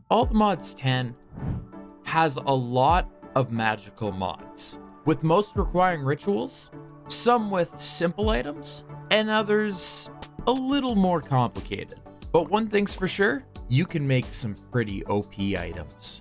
All the Mods 10 has a lot of magical mods, with most requiring rituals, some with simple items, and others a little more complicated. But one thing's for sure, you can make some pretty OP items.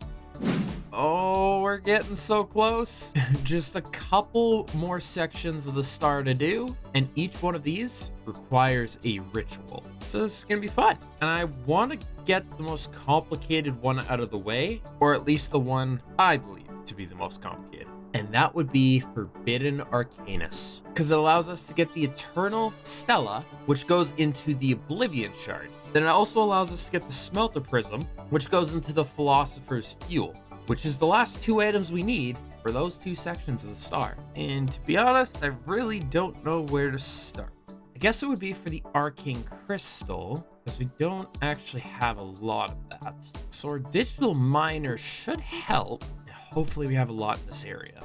Oh, we're getting so close. Just a couple more sections of the star to do, and each one of these requires a ritual. So this is gonna be fun. And I want to get the most complicated one out of the way, or at least the one I believe to be the most complicated. And that would be Forbidden Arcanus, because it allows us to get the Eternal Stella, which goes into the Oblivion Shard. Then it also allows us to get the Smelter Prism, which goes into the Philosopher's Fuel, which is the last two items we need for those two sections of the star. And to be honest, I really don't know where to start. I guess it would be for the Arcane Crystal, because we don't actually have a lot of that. So our digital miner should help. Hopefully we have a lot in this area.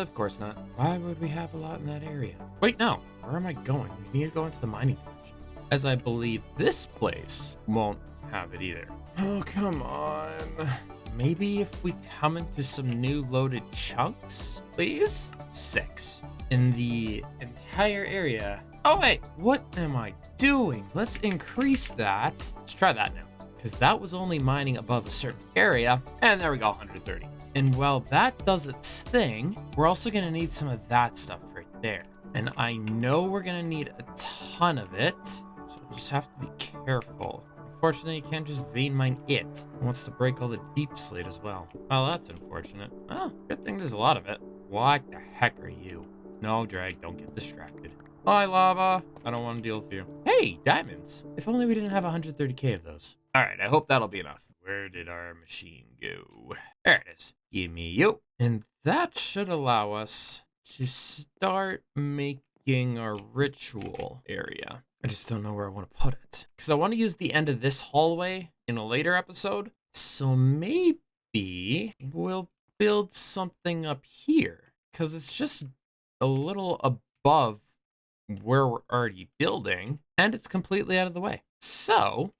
Of course not. Why would we have a lot in that area? Wait, no. Where am I going? We need to go into the mining division, as I believe this place won't have it either. Oh, come on. Maybe if we come into some new loaded chunks, please? 6. In the entire area. Oh, wait. What am I doing? Let's increase that. Let's try that now, because that was only mining above a certain area. And there we go, 130. And while that does its thing, we're also going to need some of that stuff right there. And I know we're going to need a ton of it, so we'll just have to be careful. Unfortunately, you can't just vein mine it. It wants to break all the deep slate as well. Well, that's unfortunate. Oh, good thing there's a lot of it. What the heck are you? No, Drag, don't get distracted. Hi, Lava. I don't want to deal with you. Hey, diamonds. If only we didn't have 130k of those. All right, I hope that'll be enough. Where did our machine go? There it is. Give me you. And that should allow us to start making our ritual area. I just don't know where I want to put it, because I want to use the end of this hallway in a later episode. So maybe we'll build something up here, because it's just a little above where we're already building, and it's completely out of the way. So,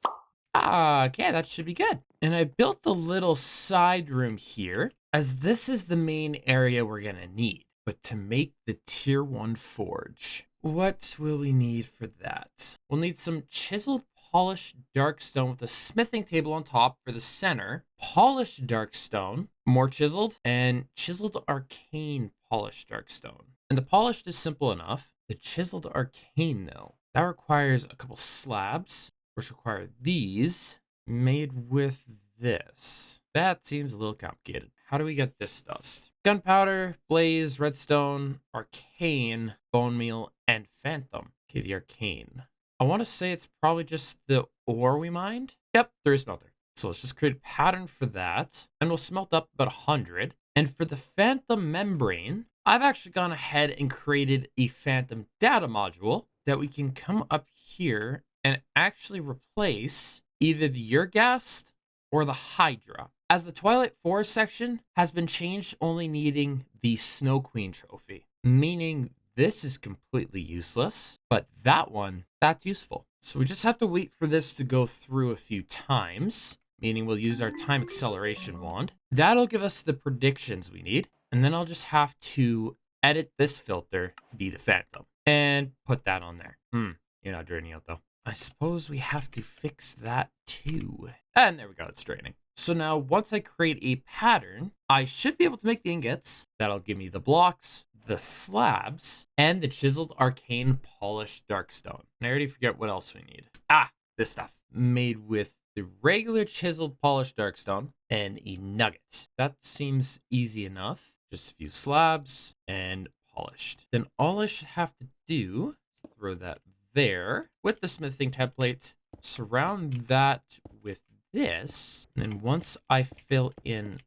okay, that should be good. And I built the little side room here, as this is the main area we're gonna need. But to make the tier 1 forge, what will we need for that? We'll need some chiseled polished dark stone with a smithing table on top for the center, polished dark stone, more chiseled, and chiseled arcane polished dark stone. And the polished is simple enough. The chiseled arcane, though, that requires a couple slabs, which require these made with this. That seems a little complicated. How do we get this dust? Gunpowder, blaze, redstone, arcane, bone meal, and phantom. Okay, the arcane. I want to say it's probably just the ore we mined. Yep, there is smelter. So let's just create a pattern for that, and we'll smelt up about 100. And for the phantom membrane, I've actually gone ahead and created a phantom data module that we can come up here and actually replace either the Urghast or the Hydra, as the Twilight Forest section has been changed, only needing the Snow Queen trophy, meaning this is completely useless, but that one, that's useful. So we just have to wait for this to go through a few times, meaning we'll use our time acceleration wand. That'll give us the predictions we need, and then I'll just have to edit this filter to be the phantom and put that on there. You're not draining out though. I suppose we have to fix that too. And there we go, it's draining. So now once I create a pattern, I should be able to make the ingots. That'll give me the blocks, the slabs, and the chiseled arcane polished darkstone. And I already forget what else we need. This stuff. Made with the regular chiseled polished darkstone and a nugget. That seems easy enough. Just a few slabs and polished. Then all I should have to do is throw that there with the smithing template, surround that with this, and then once I fill in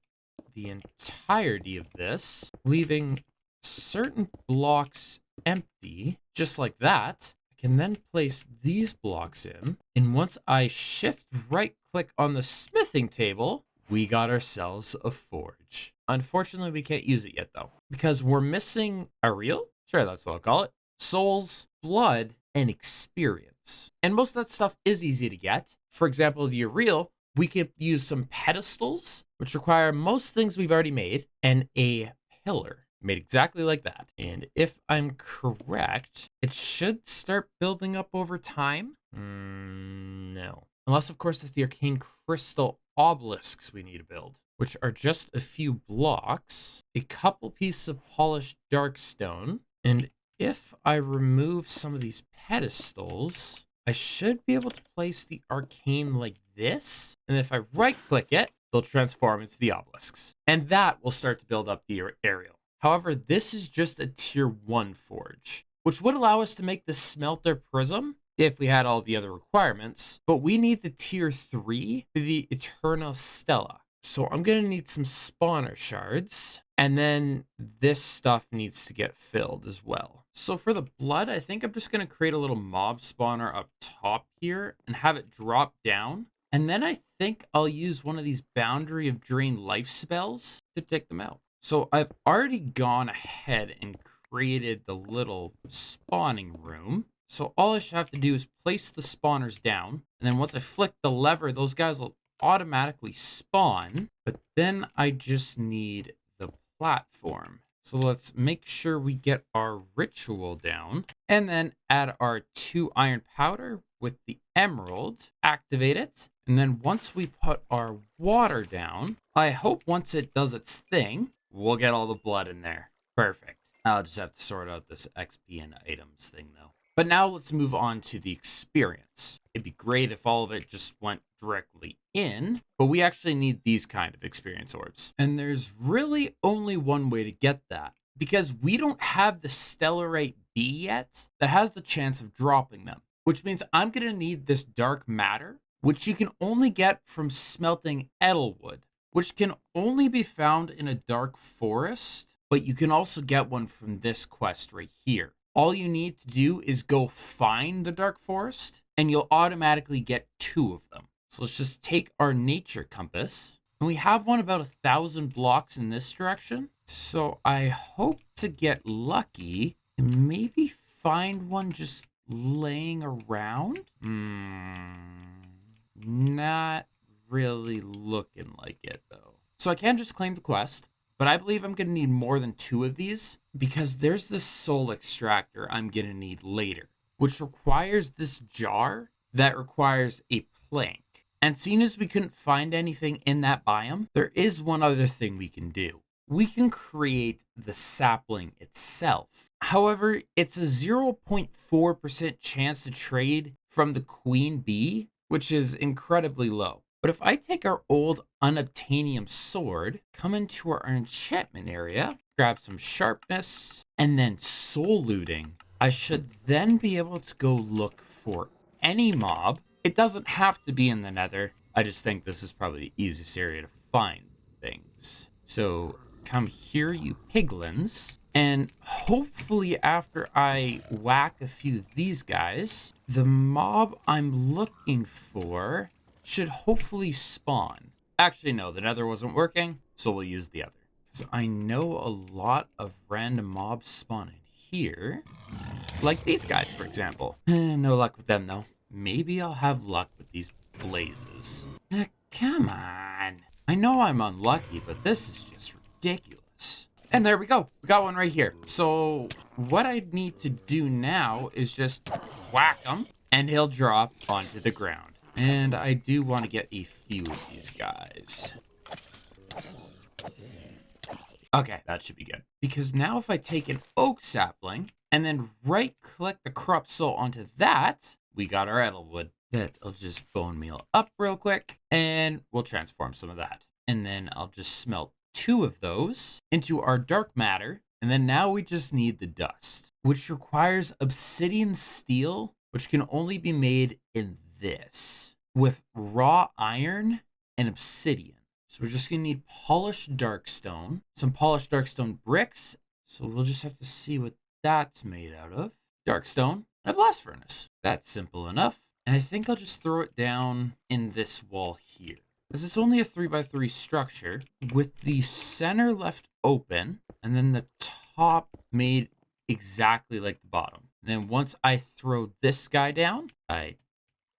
the entirety of this, leaving certain blocks empty, just like that, I can then place these blocks in, and once I shift right click on the smithing table, we got ourselves a forge. Unfortunately, we can't use it yet though, because we're missing a reel, sure, that's what I'll call it, souls, blood, and experience. And most of that stuff is easy to get. For example, the Uriel we could use some pedestals, which require most things we've already made, and a pillar made exactly like that. And if I'm correct, it should start building up over time. No. Unless, of course, it's the arcane crystal obelisks we need to build, which are just a few blocks, a couple pieces of polished dark stone, and if I remove some of these pedestals, I should be able to place the arcane like this. And if I right click it, they'll transform into the obelisks. And that will start to build up the aerial. However, this is just a tier 1 forge, which would allow us to make the smelter prism if we had all the other requirements. But we need the tier 3 for the Eternal Stella. So I'm going to need some spawner shards. And then this stuff needs to get filled as well. So for the blood, I think I'm just going to create a little mob spawner up top here and have it drop down. And then I think I'll use one of these Boundary of Drain life spells to take them out. So I've already gone ahead and created the little spawning room. So all I should have to do is place the spawners down. And then once I flick the lever, those guys will automatically spawn. But then I just need the platform. So let's make sure we get our ritual down and then add our 2 iron powder with the emerald, activate it. And then once we put our water down, I hope once it does its thing, we'll get all the blood in there. Perfect. I'll just have to sort out this XP and items thing though. But now let's move on to the experience. It'd be great if all of it just went directly in, but we actually need these kind of experience orbs. And there's really only one way to get that, because we don't have the Stellarite B yet that has the chance of dropping them, which means I'm going to need this dark matter, which you can only get from smelting Edelwood, which can only be found in a dark forest, but you can also get one from this quest right here. All you need to do is go find the dark forest and you'll automatically get 2 of them. So let's just take our nature compass, and we have one about 1,000 blocks in this direction. So I hope to get lucky and maybe find one just laying around. Not really looking like it though. So I can just claim the quest, but I believe I'm going to need more than 2 of these because there's this soul extractor I'm going to need later, which requires this jar that requires a plank. And seeing as we couldn't find anything in that biome, there is one other thing we can do. We can create the sapling itself. However, it's a 0.4% chance to trade from the queen bee, which is incredibly low. But if I take our old unobtainium sword, come into our enchantment area, grab some sharpness, and then soul looting, I should then be able to go look for any mob. It doesn't have to be in the nether. I just think this is probably the easiest area to find things. So come here, you piglins. And hopefully after I whack a few of these guys, the mob I'm looking for should hopefully spawn. Actually, no, the nether wasn't working, so we'll use the other. So I know a lot of random mobs spawning here. Like these guys, for example. No luck with them, though. Maybe I'll have luck with these blazes. Come on. I know I'm unlucky, but this is just ridiculous. And there we go. We got one right here. So what I need to do now is just whack him, and he'll drop onto the ground. And I do want to get a few of these guys. Okay, that should be good. Because now if I take an oak sapling and then right-click the corrupt soul onto that, we got our Edelwood. That'll just bone meal up real quick, and we'll transform some of that. And then I'll just smelt 2 of those into our dark matter, and then now we just need the dust, which requires obsidian steel, which can only be made in this, with raw iron and obsidian. So we're just gonna need polished darkstone, some polished darkstone bricks. So we'll just have to see what that's made out of. Darkstone and a blast furnace. That's simple enough. And I think I'll just throw it down in this wall here, because it's only a 3x3 structure with the center left open and then the top made exactly like the bottom. And then once I throw this guy down, I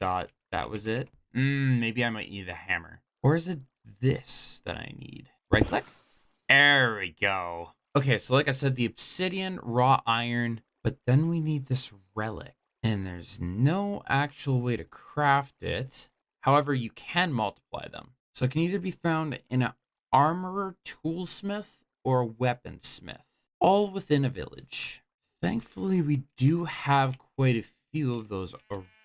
thought that was it. Maybe I might need the hammer. Or is it this that I need? Right click? There we go. Okay, so like I said, the obsidian, raw iron, but then we need this relic. And there's no actual way to craft it. However, you can multiply them. So it can either be found in an armorer, toolsmith, or a weaponsmith, all within a village. Thankfully, we do have quite a few of those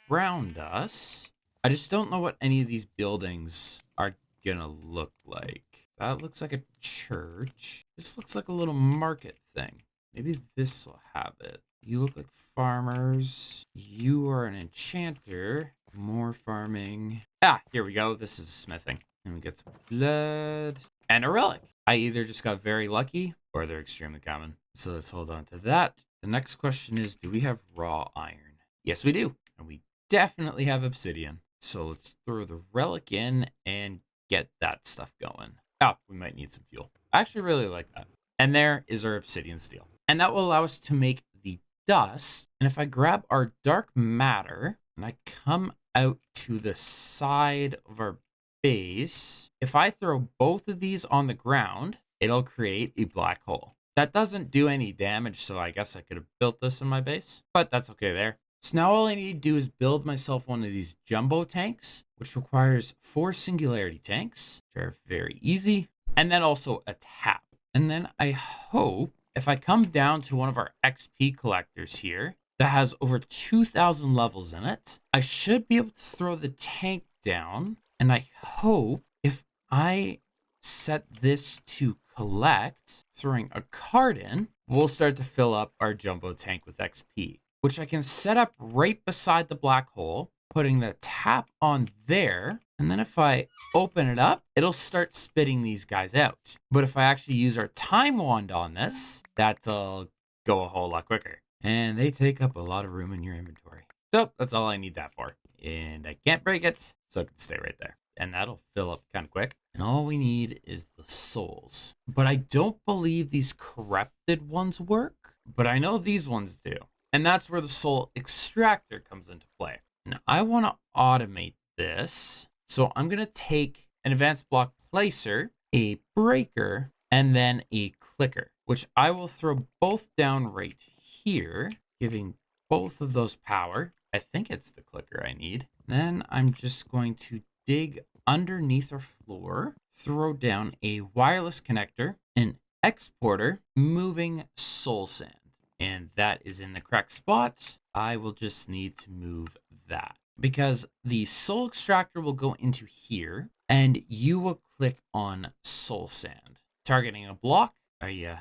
around us. I just don't know what any of these buildings are gonna look like. That looks like a church. This looks like a little market thing. Maybe this will have it. You look like farmers. You are an enchanter. More farming. Ah, here we go. This is smithing. And we get some blood and a relic. I either just got very lucky or they're extremely common. So let's hold on to that. The next question is, do we have raw iron? Yes, we do. And we definitely have obsidian. So let's throw the relic in and get that stuff going. Oh, we might need some fuel. I actually really like that. And there is our obsidian steel. And that will allow us to make the dust. And if I grab our dark matter and I come out to the side of our base, if I throw both of these on the ground, it'll create a black hole. That doesn't do any damage, so I guess I could have built this in my base, but that's okay there. So now all I need to do is build myself one of these jumbo tanks, which requires 4 singularity tanks, which are very easy, and then also a tap. And then I hope if I come down to one of our XP collectors here that has over 2,000 levels in it, I should be able to throw the tank down. And I hope if I set this to collect, throwing a card in, we'll start to fill up our jumbo tank with XP, which I can set up right beside the black hole, putting the tap on there. And then if I open it up, it'll start spitting these guys out. But if I actually use our time wand on this, that'll go a whole lot quicker. And they take up a lot of room in your inventory. So that's all I need that for. And I can't break it, so it can stay right there. And that'll fill up kind of quick. And all we need is the souls. But I don't believe these corrupted ones work, but I know these ones do. And that's where the soul extractor comes into play. Now I want to automate this. So I'm going to take an advanced block placer, a breaker, and then a clicker, which I will throw both down right here, giving both of those power. I think it's the clicker I need. Then I'm just going to dig underneath our floor, throw down a wireless connector, an exporter, moving soul sand. And that is in the correct spot. I will just need to move that because the soul extractor will go into here and you will click on soul sand. Targeting a block. Are you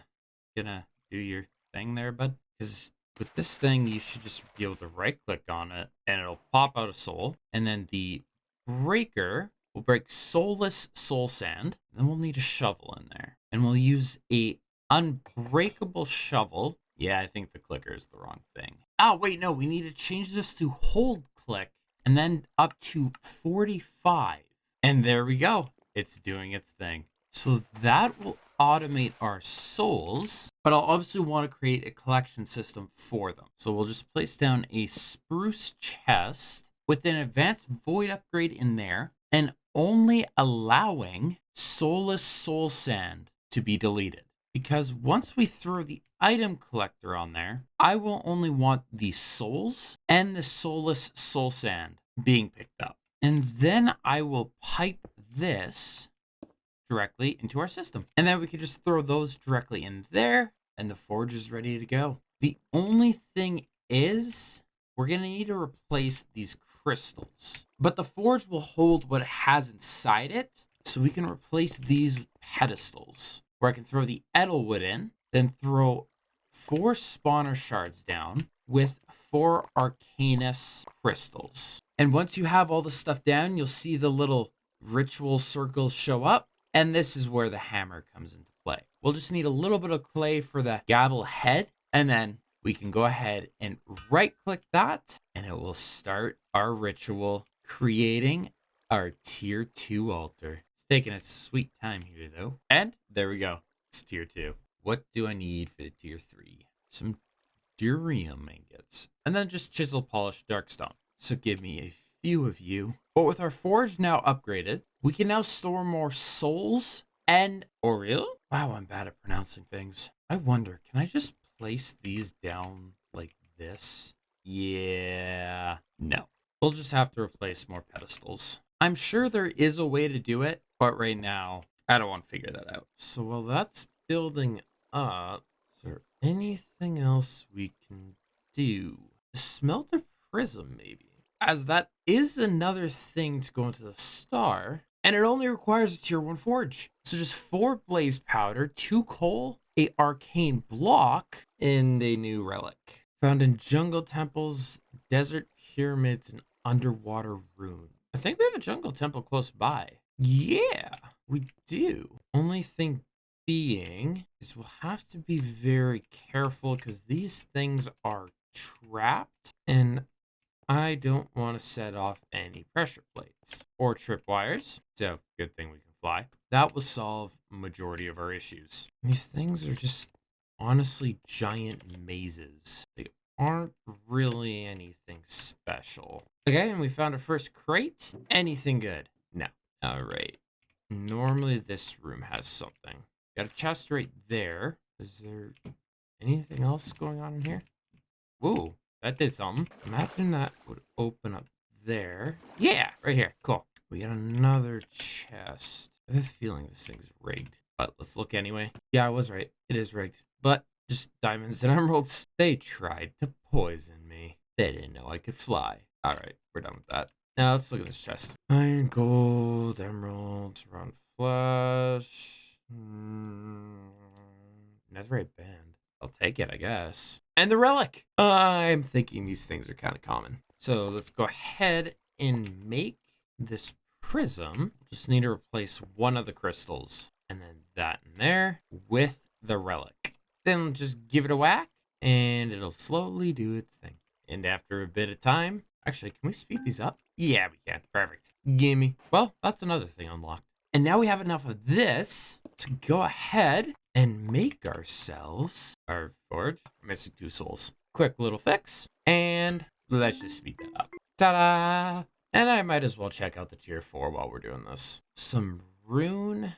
gonna do your thing there, bud? Because with this thing, you should just be able to right click on it and it'll pop out a soul. And then the breaker will break soulless soul sand. Then we'll need a shovel in there. And we'll use a unbreakable shovel. Yeah, I think the clicker is the wrong thing. Oh, wait, no, we need to change this to hold click and then up to 45. And there we go. It's doing its thing. So that will automate our souls, but I'll obviously want to create a collection system for them. So we'll just place down a spruce chest with an advanced void upgrade in there and only allowing soulless soul sand to be deleted. Because once we throw the item collector on there, I will only want the souls and the soulless soul sand being picked up. And then I will pipe this directly into our system. And then we can just throw those directly in there and the forge is ready to go. The only thing is we're going to need to replace these crystals. But the forge will hold what it has inside it. So we can replace these with pedestals where I can throw the Edelwood in, then throw 4 spawner shards down with 4 Arcanus crystals. And once you have all the stuff down, you'll see the little ritual circles show up. And this is where the hammer comes into play. We'll just need a little bit of clay for the gavel head. And then we can go ahead and right click that. And it will start our ritual, creating our tier 2 altar. It's taking a sweet time here though. And there we go. It's tier 2. What do I need for the tier 3? Some durium ingots. And then just chisel polished dark stone. So give me a few of you. But with our forge now upgraded, we can now store more souls and Oriel. Wow, I'm bad at pronouncing things. I wonder, can I just place these down like this? Yeah, no. We'll just have to replace more pedestals. I'm sure there is a way to do it, but right now, I don't want to figure that out. So while that's building up, is there anything else we can do? Smelter prism, maybe. As that is another thing to go into the star, and it only requires a tier 1 forge. So just 4 blaze powder, 2 coal, a arcane block, and a new relic. Found in jungle temples, desert pyramids, and underwater ruins. I think we have a jungle temple close by. Yeah, we do. Only thing being is we'll have to be very careful because these things are trapped and I don't want to set off any pressure plates or tripwires. So good thing we can fly. That will solve majority of our issues. These things are just honestly giant mazes. They aren't really anything special. Okay, and we found our first crate. Anything good? No. All right. Normally this room has something. Got a chest right there. Is there anything else going on in here? Whoa, that did something. Imagine that would open up there. Yeah, right here. Cool. We got another chest. I have a feeling this thing's rigged, but let's look anyway. Yeah, I was right. It is rigged, but just diamonds and emeralds. They tried to poison me. They didn't know I could fly. All right, we're done with that. Now let's look at this chest. Iron, gold, emeralds, round flesh. Netherite band. I'll take it, I guess. And the relic. I'm thinking these things are kind of common. So let's go ahead and make this prism. Just need to replace one of the crystals. And then that in there with the relic. Then just give it a whack and it'll slowly do its thing. And after a bit of time, actually, can we speed these up? Yeah, we can. Perfect. Gimme. Well, that's another thing unlocked. And now we have enough of this to go ahead and make ourselves our forge. I'm missing 2 souls. Quick little fix. And let's just speed that up. Ta-da! And I might as well check out the tier 4 while we're doing this. Some rune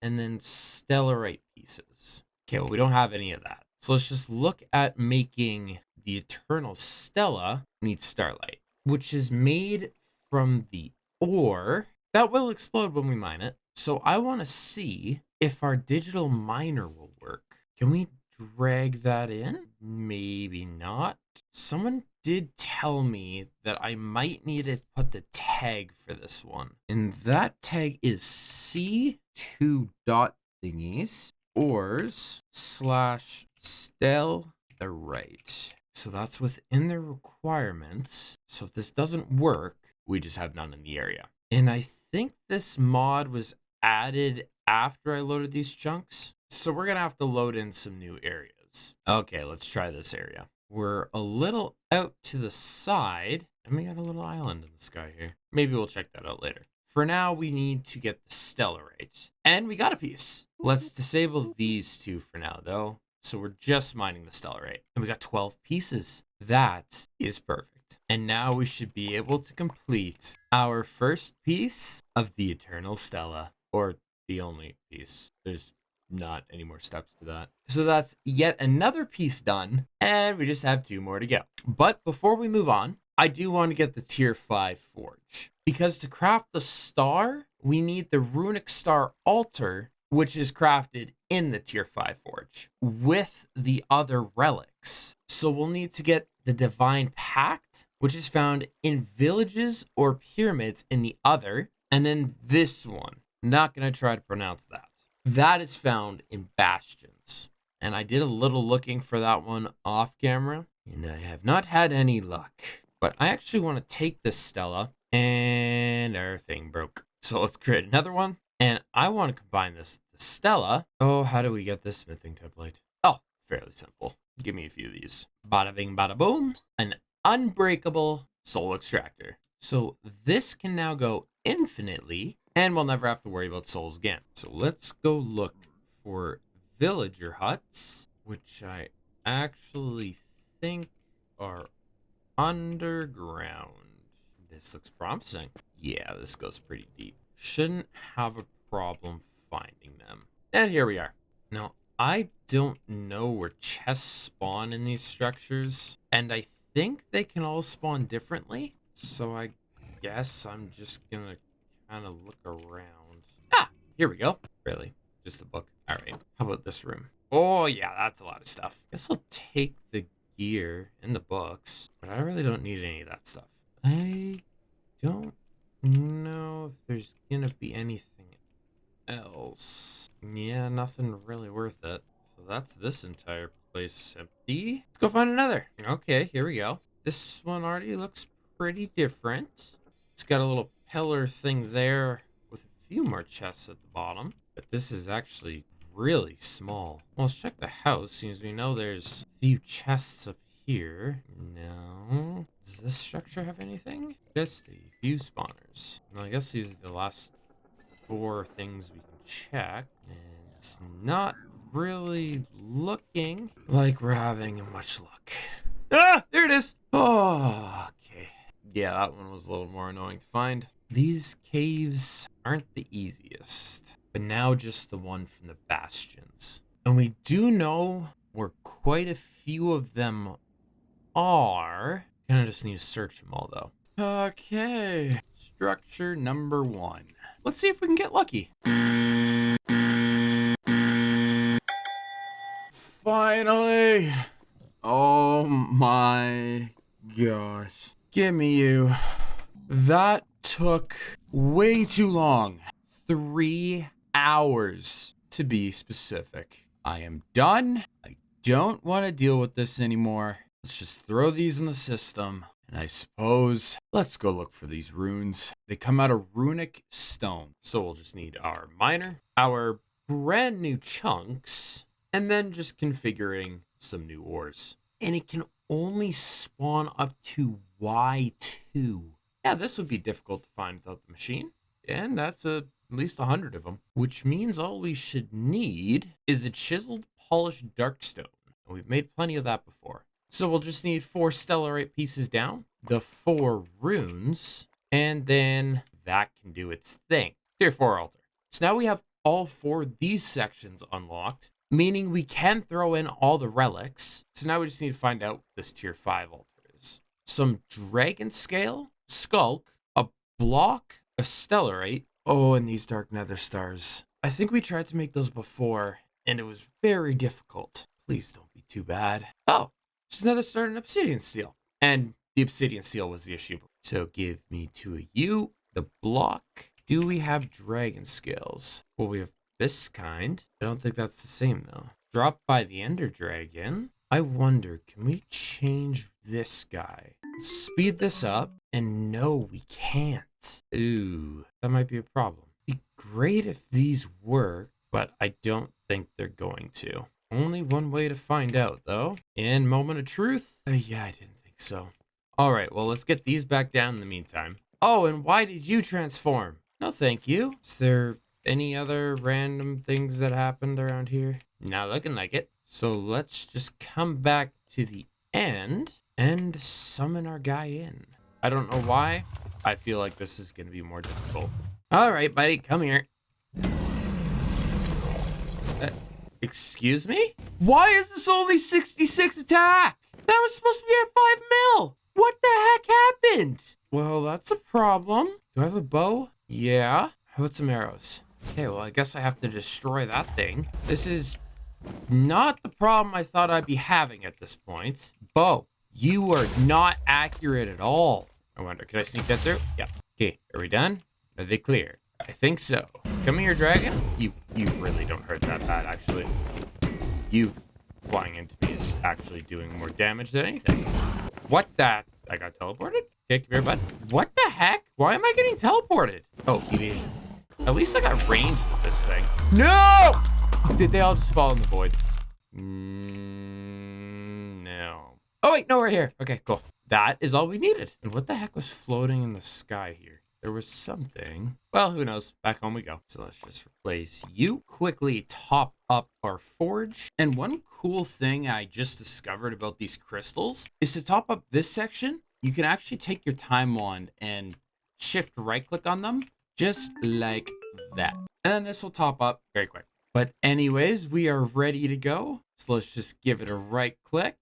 and then stellarite pieces. Okay, well, we don't have any of that. So let's just look at making the Eternal Stella need starlight, which is made from the ore that will explode when we mine it. So I want to see if our digital miner will work. Can we drag that in? Maybe not. Someone did tell me that I might need to put the tag for this one. And that tag is C2 dot thingies ores slash stellarite. So that's within the requirements. So if this doesn't work, we just have none in the area. And I think this mod was added after I loaded these chunks. So we're going to have to load in some new areas. Okay, let's try this area. We're a little out to the side. And we got a little island in the sky here. Maybe we'll check that out later. For now, we need to get the stellarite. And we got a piece. Let's disable these 2 for now, though. So we're just mining the stellarite. And we got 12 pieces. That is perfect. And now we should be able to complete our first piece of the Eternal Stella. Or the only piece. There's not any more steps to that. So that's yet another piece done. And we just have 2 more to go. But before we move on, I do want to get the tier 5 forge. Because to craft the star, we need the runic star altar, which is crafted in the tier 5 forge with the other relics. So we'll need to get the divine pact, which is found in villages or pyramids in the other. And then this one, not going to try to pronounce that. That is found in bastions. And I did a little looking for that one off camera, and I have not had any luck. But I actually want to take this Stella, and our thing broke. So let's create another one. And I want to combine this with the Stella. Oh, how do we get this smithing template? Oh, fairly simple. Give me a few of these. Bada bing, bada boom. An unbreakable soul extractor. So this can now go infinitely, and we'll never have to worry about souls again. So let's go look for villager huts, which I actually think are underground. This looks promising. Yeah, this goes pretty deep. Shouldn't have a problem finding them. And here we are. Now, I don't know where chests spawn in these structures, and I think they can all spawn differently. So I guess I'm just gonna kind of look around. Ah, here we go. Really, just a book. All right, how about this room? Oh yeah, that's a lot of stuff. Guess I'll take the gear and the books, but I really don't need any of that stuff. I don't know if there's gonna be anything else. Yeah, nothing really worth it. So that's this entire place empty. Let's go find another. Okay, here we go. This one already looks pretty different. It's got a little pillar thing there with a few more chests at the bottom, but this is actually really small. Well, let's check the house, since we know there's a few chests up here. No. Does this structure have anything? Just a few spawners. Well, I guess these are the last 4 things we can check. And it's not really looking like we're having much luck. Ah, there it is. Oh, okay. Yeah, that one was a little more annoying to find. These caves aren't the easiest, but now just the one from the bastions. And we do know where quite a few of them are. Kind of just need to search them all, though. Okay, structure number 1. Let's see if we can get lucky. Finally! Oh my gosh. Give me you. That took way too long. 3 hours to be specific. I am done. I don't want to deal with this anymore. Let's just throw these in the system. And I suppose let's go look for these runes. They come out of runic stone. So we'll just need our miner, our brand new chunks, and then just configuring some new ores. And it can only spawn up to Y2. Yeah, this would be difficult to find without the machine. And that's at least 100 of them. Which means all we should need is a chiseled, polished darkstone. And we've made plenty of that before. So we'll just need 4 stellarite pieces down, the 4 runes, and then that can do its thing. Tier 4 altar. So now we have all 4 of these sections unlocked, meaning we can throw in all the relics. So now we just need to find out what this tier 5 altar is. Some dragon scale, skulk, a block of stellarite. Oh, and these dark nether stars. I think we tried to make those before, and it was very difficult. Please don't be too bad. Oh, just another star in obsidian steel. And the obsidian steel was the issue. So give me 2 of you. The block. Do we have dragon scales? Well, we have this kind. I don't think that's the same, though. Dropped by the ender dragon. I wonder, can we change this guy? Speed this up. And no, we can't. Ooh, that might be a problem. It'd be great if these work, but I don't think they're going to. Only one way to find out, though. In moment of truth? Yeah, I didn't think so. All right, well, let's get these back down in the meantime. Oh, and why did you transform? No, thank you. Is there any other random things that happened around here? Not looking like it. So let's just come back to the end and summon our guy in. I don't know why. I feel like this is going to be more difficult. All right, buddy, come here. Excuse me? Why is this only 66 attack? That was supposed to be at 5 mil. What the heck happened? Well, that's a problem. Do I have a bow? Yeah. How about some arrows? Okay, well, I guess I have to destroy that thing. This is not the problem I thought I'd be having at this point. Bow, you are not accurate at all. I wonder, can I sneak that through? Yeah. Okay, are we done? Are they clear? I think so. Come here, dragon. You really don't hurt that bad, actually. You flying into me is actually doing more damage than anything. What the? I got teleported? Okay, come here, bud. What the heck? Why am I getting teleported? Oh, evasion. At least I got range with this thing. No! Did they all just fall in the void? No. Oh, wait, no, we're here. Okay, cool. That is all we needed. And what the heck was floating in the sky here? There was something. Well, who knows? Back home we go. So let's just replace you. Quickly top up our forge. And one cool thing I just discovered about these crystals is to top up this section, you can actually take your time wand and shift right click on them, just like that. And then this will top up very quick. But anyways, we are ready to go. So let's just give it a right click,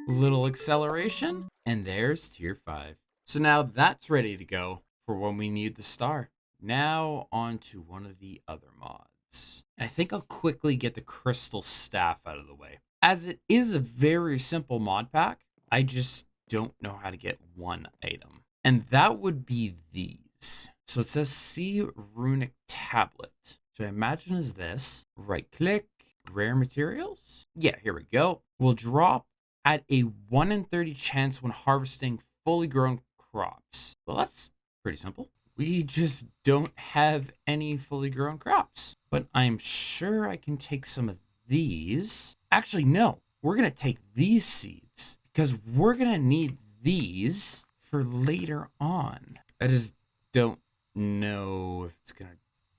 little acceleration, and there's tier 5. So now that's ready to go for when we need the star. Now on to one of the other mods. And I think I'll quickly get the crystal staff out of the way. As it is a very simple mod pack, I just don't know how to get one item. And that would be these. So it says see runic tablet. So I imagine is this. Right click, rare materials. Yeah, here we go. We'll drop at a 1 in 30 chance when harvesting fully grown crops. Well, that's pretty simple. We just don't have any fully grown crops. But I'm sure I can take some of these. Actually, no. We're going to take these seeds because we're going to need these for later on. I just don't know if it's going to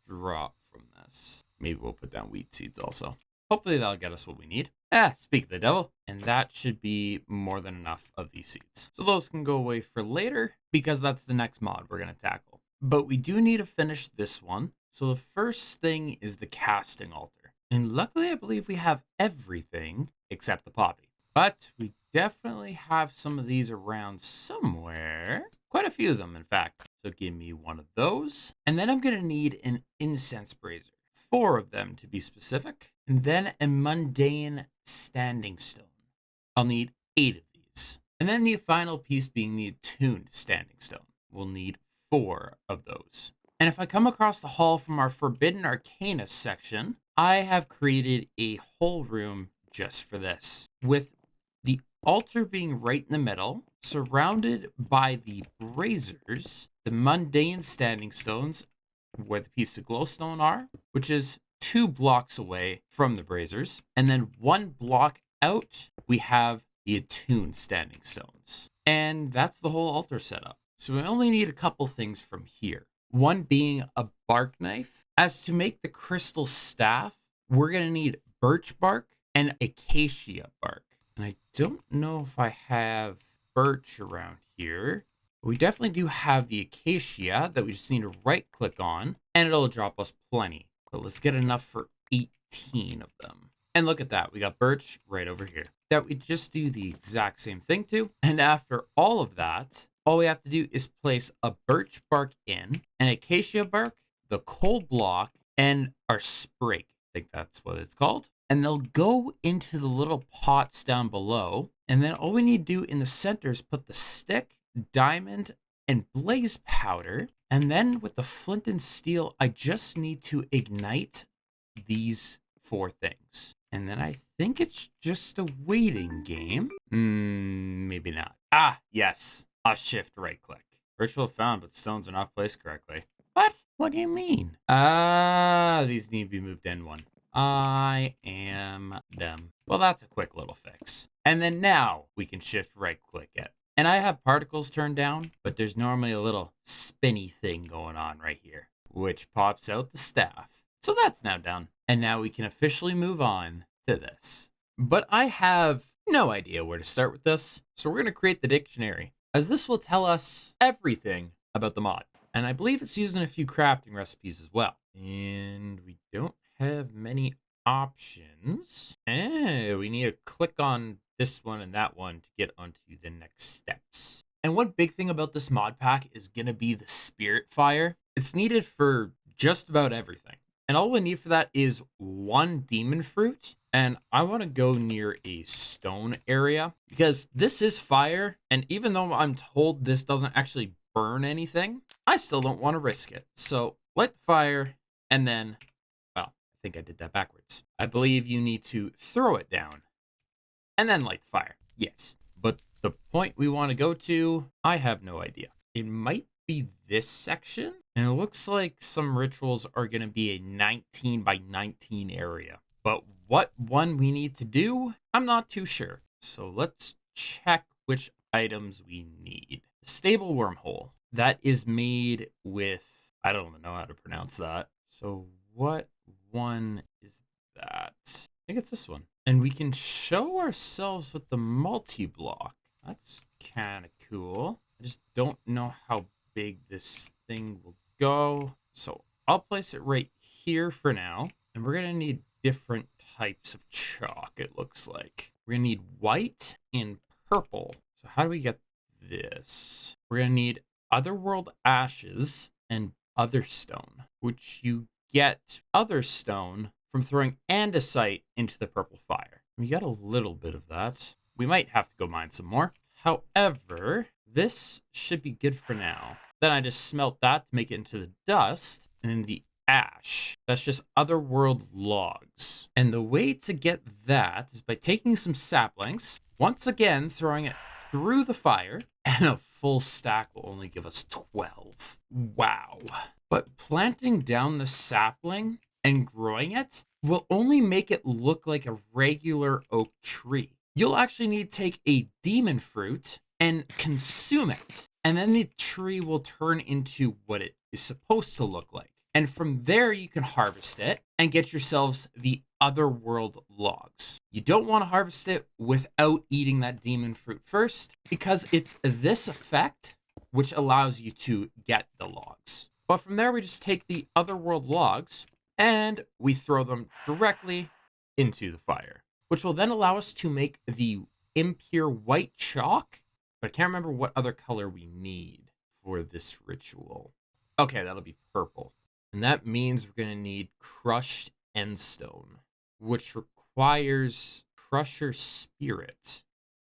drop from this. Maybe we'll put down wheat seeds also. Hopefully that'll get us what we need. Speak of the devil. And that should be more than enough of these seeds. So those can go away for later because that's the next mod we're going to tackle. But we do need to finish this one. So the first thing is the casting altar. And luckily I believe we have everything except the poppy. But we definitely have some of these around somewhere. Quite a few of them, in fact. So give me one of those. And then I'm going to need an incense brazier. 4 of them to be specific. And then a mundane standing stone. I'll need 8 of these. And then the final piece being the attuned standing stone. We'll need 4 of those. And if I come across the hall from our Forbidden Arcanus section, I have created a whole room just for this. With the altar being right in the middle, surrounded by the braziers, the mundane standing stones, where the pieces of glowstone are, which is 2 blocks away from the braziers. And then 1 block out, we have the attuned standing stones. And that's the whole altar setup. So we only need a couple things from here. One being a bark knife. As to make the crystal staff, we're going to need birch bark and acacia bark. And I don't know if I have birch around here. We definitely do have the acacia that we just need to right click on and it'll drop us plenty. But let's get enough for 18 of them. And look at that. We got birch right over here that we just do the exact same thing to. And after all of that, all we have to do is place a birch bark in, an acacia bark, the coal block, and our sprig. I think that's what it's called. And they'll go into the little pots down below. And then all we need to do in the center is put the stick, diamond, and blaze powder. And then with the flint and steel, I just need to ignite these 4 things. And then I think it's just a waiting game. Maybe not. Ah, yes. I'll shift right click. Ritual found, but stones are not placed correctly. What? What do you mean? These need to be moved in 1. I am dumb. Well, that's a quick little fix. And then now we can shift right click it. And I have particles turned down, but there's normally a little spinny thing going on right here, which pops out the staff. So that's now done. And now we can officially move on to this. But I have no idea where to start with this. So we're going to create the dictionary, as this will tell us everything about the mod. And I believe it's using a few crafting recipes as well. And we don't have many options. We need to click on this one and that one to get onto the next steps. And one big thing about this mod pack is going to be the spirit fire. It's needed for just about everything. And all we need for that is 1 demon fruit. And I want to go near a stone area because this is fire. And even though I'm told this doesn't actually burn anything, I still don't want to risk it. So light the fire and then, well, I think I did that backwards. I believe you need to throw it down and then light the fire. Yes. But the point we want to go to, I have no idea. It might be this section. And it looks like some rituals are going to be a 19 by 19 area. But what one we need to do, I'm not too sure. So let's check which items we need. The stable wormhole. That is made with, I don't even know how to pronounce that. So what one is that? I think it's this one. And we can show ourselves with the multi-block. That's kind of cool. I just don't know how big this thing will go. So I'll place it right here for now. And we're going to need different types of chalk, it looks like. We're going to need white and purple. So how do we get this? We're going to need Otherworld Ashes and Otherstone, which you get Otherstone from throwing andesite into the purple fire. We got a little bit of that. We might have to go mine some more. However, this should be good for now. Then I just smelt that to make it into the dust, and then the ash. That's just otherworld logs. And the way to get that is by taking some saplings, once again throwing it through the fire, and a full stack will only give us 12. Wow. But planting down the sapling and growing it will only make it look like a regular oak tree. You'll actually need to take a demon fruit and consume it. And then the tree will turn into what it is supposed to look like. And from there, you can harvest it and get yourselves the otherworld logs. You don't want to harvest it without eating that demon fruit first, because it's this effect which allows you to get the logs. But from there, we just take the otherworld logs and we throw them directly into the fire, which will then allow us to make the impure white chalk. But I can't remember what other color we need for this ritual. Okay, that'll be purple. And that means we're going to need crushed endstone, which requires crusher spirit.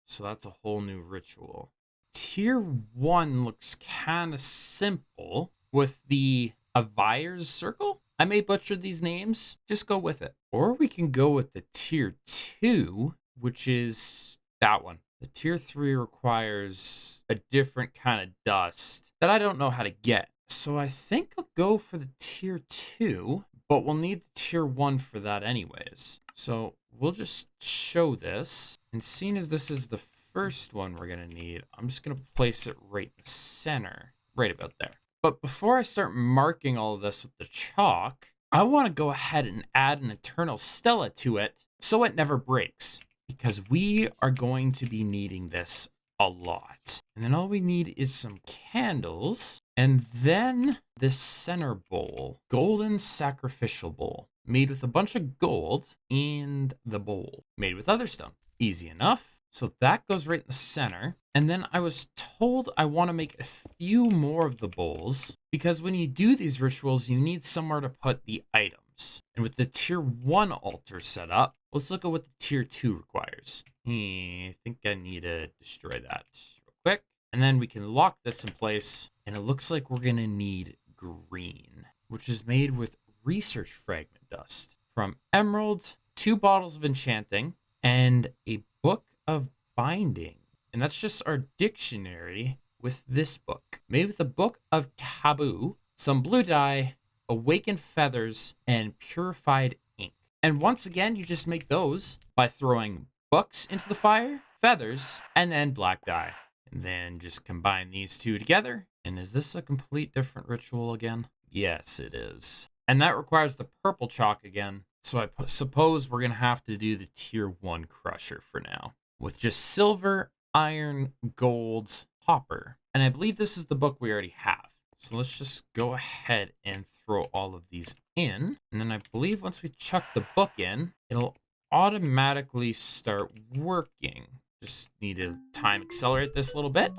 So that's a whole new ritual. Tier 1 looks kind of simple with the Avir's circle. I may butcher these names, just go with it. Or we can go with the tier 2, which is that one. The tier 3 requires a different kind of dust that I don't know how to get. So I think I'll go for the tier 2, but we'll need the tier 1 for that anyways. So we'll just show this. And seeing as this is the first one we're going to need, I'm just going to place it right in the center, right about there. But before I start marking all of this with the chalk, I want to go ahead and add an Eternal Stella to it so it never breaks, because we are going to be needing this a lot. And then all we need is some candles, and then this center bowl, golden sacrificial bowl, made with a bunch of gold, and the bowl made with otherstone. Easy enough. So that goes right in the center. And then I was told I want to make a few more of the bowls, because when you do these rituals, you need somewhere to put the items. And with the tier 1 altar set up, let's look at what the tier 2 requires. I think I need to destroy that real quick. And then we can lock this in place. And it looks like we're going to need green, which is made with research fragment dust from emerald, 2 bottles of enchanting, and a book of binding. And that's just our dictionary with this book, made with a book of taboo, some blue dye, awakened feathers, and purified ink. And once again, you just make those by throwing books into the fire, feathers, and then black dye. And then just combine these two together. And is this a complete different ritual again? Yes, it is. And that requires the purple chalk again. So I suppose we're going to have to do the tier 1 crusher for now, with just silver, iron, gold, copper. And I believe this is the book we already have. So let's just go ahead and throw all of these in. And then I believe once we chuck the book in, it'll automatically start working. Just need to time accelerate this a little bit.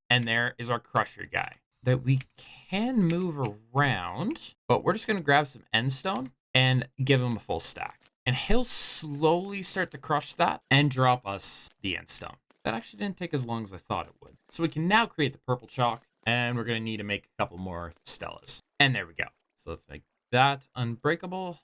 And there is our crusher guy that we can move around, but we're just going to grab some endstone and give him a full stack. And he'll slowly start to crush that and drop us the endstone. That actually didn't take as long as I thought it would. So we can now create the purple chalk, and we're going to need to make a couple more Stellas. And there we go. So let's make that unbreakable.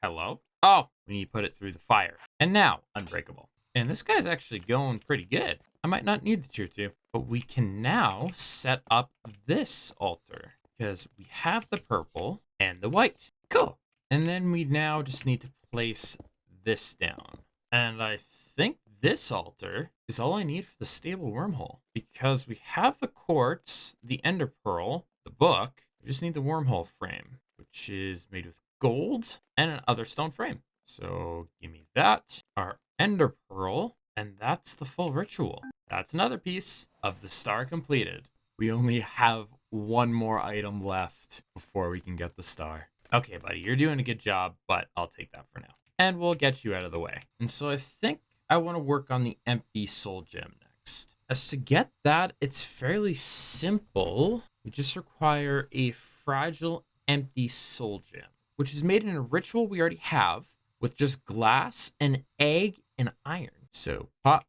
Hello? Oh, we need to put it through the fire. And now, unbreakable. And this guy's actually going pretty good. I might not need the tier 2, but we can now set up this altar, because we have the purple and the white. Cool. And then we now just need to place this down. And I think this altar is all I need for the stable wormhole, because we have the quartz, the ender pearl, the book. We just need the wormhole frame, which is made with gold and an other stone frame. So give me that. Our ender pearl And that's the full ritual. That's another piece of the star completed. We only have one more item left before we can get the star. Okay, buddy, you're doing a good job, but I'll take that for now. And we'll get you out of the way. And so I think I want to work on the empty soul gem next. As to get that, it's fairly simple. We just require a fragile empty soul gem, which is made in a ritual we already have with just glass, an egg, and iron. So pop,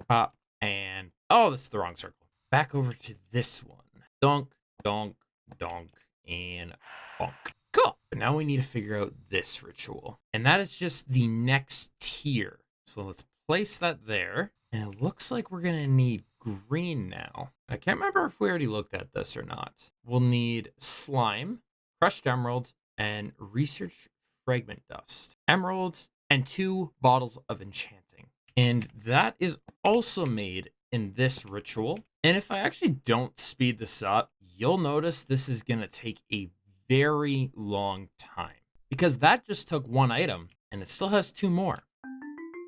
pop, and oh, that's the wrong circle. Back over to this one. Donk, donk, donk, and bonk. Cool. But now we need to figure out this ritual. And that is just the next tier. So let's place that there. And it looks like we're going to need green now. I can't remember if we already looked at this or not. We'll need slime, crushed emerald, and research fragment dust. Emerald, and 2 bottles of enchanting. And that is also made in this ritual. And if I actually don't speed this up, you'll notice this is going to take a very long time. Because that just took 1 item, and it still has 2 more.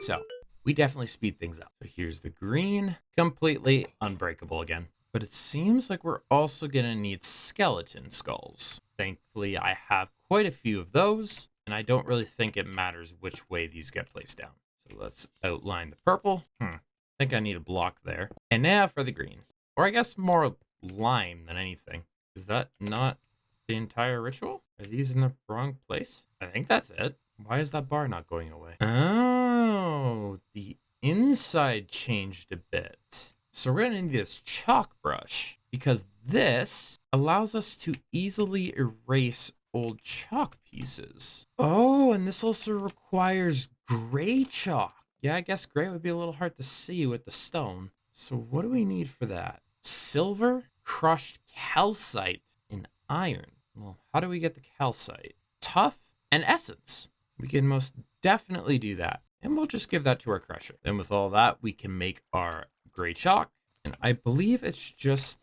So we definitely speed things up. So here's the green, completely unbreakable again. But it seems like we're also going to need skeleton skulls. Thankfully, I have quite a few of those, and I don't really think it matters which way these get placed down. So let's outline the purple. I think I need a block there. And now for the green. Or I guess more lime than anything. Is that not the entire ritual? Are these in the wrong place? I think that's it. Why is that bar not going away? Oh, the inside changed a bit. So we're going to need this chalk brush because this allows us to easily erase old chalk pieces. Oh, and this also requires gray chalk. Yeah, I guess gray would be a little hard to see with the stone. So what do we need for that? Silver, crushed calcite, and iron. Well, how do we get the calcite? Tuff and essence. We can most definitely do that. And we'll just give that to our crusher. Then with all that, we can make our gray chalk. And I believe it's just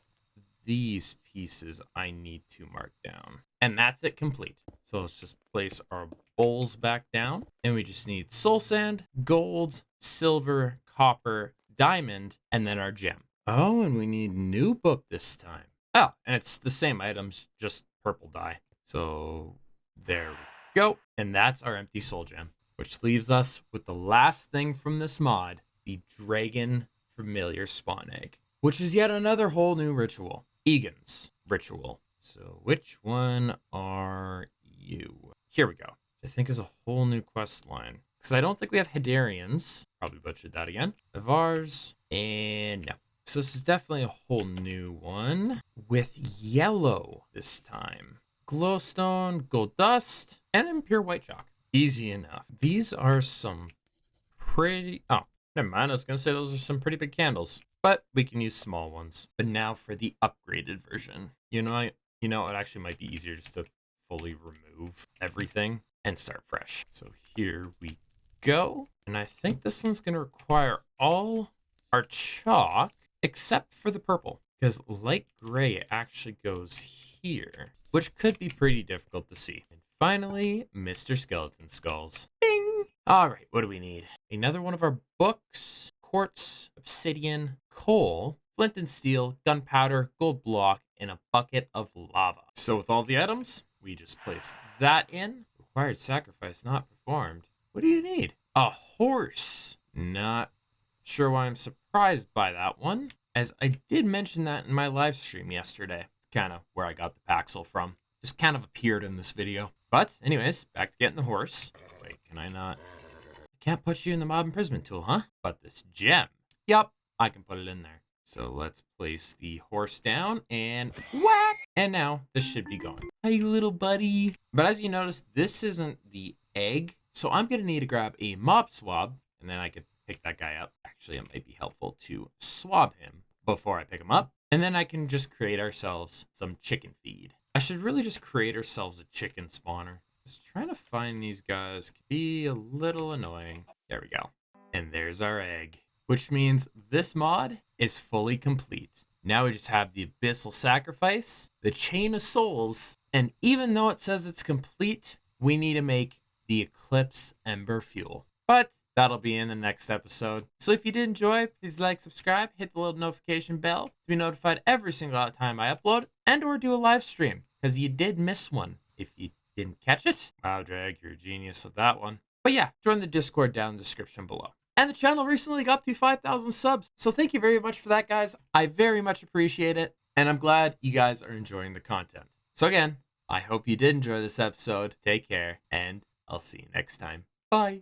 these pieces I need to mark down. And that's it complete. So let's just place our bowls back down. And we just need soul sand, gold, silver, copper, diamond, and then our gem. Oh, and we need new book this time. Oh, and it's the same items, just purple dye. So there we go. And that's our empty soul gem, which leaves us with the last thing from this mod, the dragon familiar spawn egg, which is yet another whole new ritual. Egan's ritual. So which one are you? Here we go. I think is a whole new quest line. Because I don't think we have Hedarians. Probably butchered that again. Avars. And no. So this is definitely a whole new one. With yellow this time. Glowstone, gold dust, and impure white chalk. Easy enough. These are some pretty... Oh, never mind. I was going to say those are some pretty big candles. But we can use small ones. But now for the upgraded version. You know, it actually might be easier just to fully remove everything and start fresh. So here we go. And I think this one's going to require all our chalk except for the purple. Because light gray actually goes here, which could be pretty difficult to see. And finally, Mr. Skeleton Skulls. Bing! All right, what do we need? Another one of our books, quartz, obsidian, coal, flint and steel, gunpowder, gold block, and a bucket of lava. So with all the items, we just place that in. Required sacrifice not performed. What do you need? A horse. Not sure why I'm surprised by that one, as I did mention that in my live stream yesterday. Kind of where I got the Paxel from. Just kind of appeared in this video. But anyways, back to getting the horse. Wait, can I not? I can't put you in the mob imprisonment tool, huh? But this gem. Yup, I can put it in there. So let's place the horse down and whack. And now this should be going. Hey, little buddy. But as you notice, this isn't the egg. So I'm going to need to grab a mob swab and then I could pick that guy up. Actually, it might be helpful to swab him before I pick him up. And then I can just create ourselves some chicken feed. I should really just create ourselves a chicken spawner. Just trying to find these guys can be a little annoying. There we go. And there's our egg, which means this mod is fully complete. Now we just have the Abyssal Sacrifice, the Chain of Souls, and even though it says it's complete, we need to make the Eclipse Ember Fuel. but that'll be in the next episode. So if you did enjoy, please like, subscribe, hit the little notification bell to be notified every single time I upload and or do a live stream, because you did miss one if you didn't catch it. Wow, Drag, you're a genius with that one. But yeah, join the Discord down in the description below. And the channel recently got to 5,000 subs, so thank you very much for that, guys. I very much appreciate it, and I'm glad you guys are enjoying the content. So again, I hope you did enjoy this episode. Take care, and I'll see you next time. Bye.